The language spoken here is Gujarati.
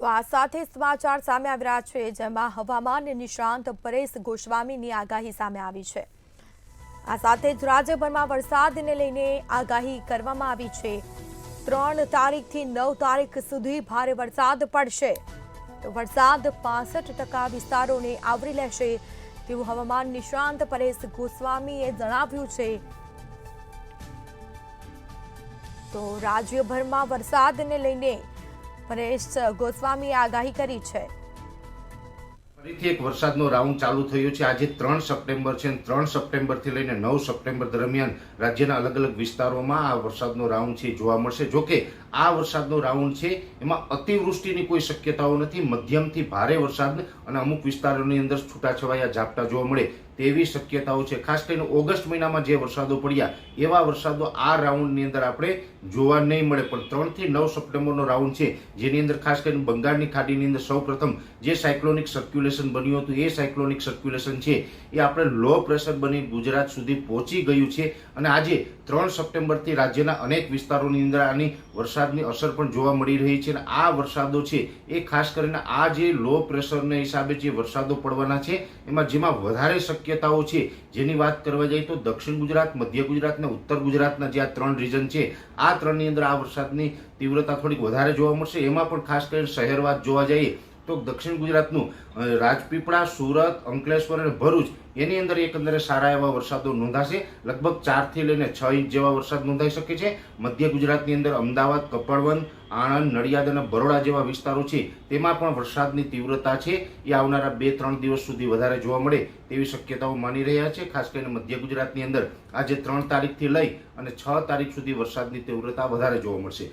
તો આ સાથે સમાચાર સામે આવી રહ્યા છે, જેમાં હવામાન નિષ્ણાંત પરેશ ગોસ્વામીની આગાહી સામે આવી છે। આ સાથે જ રાજ્યભરમાં વરસાદને લઈને આગાહી કરવામાં આવી છે। 3 તારીખથી 9 તારીખ સુધી ભારે વરસાદ પડશે। તો વરસાદ 65% વિસ્તારોને આવરી લેશે તેવું હવામાન નિષ્ણાંત પરેશ ગોસ્વામીએ જણાવ્યું છે। તો રાજ્યભરમાં વરસાદને લઈને પરેશ ગોસ્વામીએ આગાહી કરી છે। ફરીથી એક વરસાદનો રાઉન્ડ ચાલુ થયો છે। આજે 3 સપ્ટેમ્બર છે અને 3 સપ્ટેમ્બરથી લઈને 9 સપ્ટેમ્બર દરમિયાન રાજ્યના અલગ અલગ વિસ્તારોમાં આ વરસાદનો રાઉન્ડ છે જોવા મળશે। જોકે આ વરસાદનો રાઉન્ડ છે એમાં અતિવૃષ્ટિની કોઈ શક્યતાઓ નથી। મધ્યમથી ભારે વરસાદ અને અમુક વિસ્તારોની અંદર છૂટાછવાયા ઝાપટા જોવા મળે તેવી શક્યતાઓ છે। ખાસ કરીને ઓગસ્ટ મહિનામાં જે વરસાદો પડ્યા એવા વરસાદો આ રાઉન્ડની અંદર આપણે જોવા નહીં મળે। પણ 3 થી 9 સપ્ટેમ્બરનો રાઉન્ડ છે, જેની અંદર ખાસ કરીને બંગાળની ખાડીની અંદર સૌપ્રથમ જે સાયક્લોનિક સર્ક્યુલેશન બન્યું હતું એ સાયક્લોનિક સર્ક્યુલેશન છે એ આપણે લો પ્રેશર બની ગુજરાત સુધી પહોંચી ગયું છે। અને આજે 3 સપ્ટેમ્બરથી રાજ્યના અનેક વિસ્તારોની અંદર આની વરસાદની અસર પણ જોવા મળી રહી છે। અને આ વરસાદો છે એ ખાસ કરીને આ જે લો પ્રેશરને હિસાબે જે વરસાદો પડવાના છે એમાં જેમાં વધારે શક્યતાઓ છે જેની વાત કરવા જઈએ તો દક્ષિણ ગુજરાત, મધ્ય ગુજરાત અને ઉત્તર ગુજરાતના જે આ 3 રીજન છે આ 3ની અંદર આ વરસાદની તીવ્રતા થોડીક વધારે જોવા મળશે। એમાં પણ ખાસ કરીને શહેરવાદ જોવા જઈએ તો દક્ષિણ ગુજરાતનું રાજપીપળા, સુરત, અંકલેશ્વર અને ભરૂચ એની અંદર એકંદરે સારા એવા વરસાદો નોંધાશે। લગભગ 4 થી લઈને 6 ઇંચ જેવા વરસાદ નોંધાઈ શકે છે। મધ્ય ગુજરાતની અંદર અમદાવાદ, કપડવંત, આણંદ, નડિયાદ અને બરોડા જેવા વિસ્તારો છે તેમાં પણ વરસાદની તીવ્રતા છે એ આવનારા 2-3 દિવસ સુધી વધારે જોવા મળે તેવી શક્યતાઓ માની રહ્યા છે। ખાસ કરીને મધ્ય ગુજરાતની અંદર આજે 3 તારીખથી લઈ અને 6 તારીખ સુધી વરસાદની તીવ્રતા વધારે જોવા મળશે।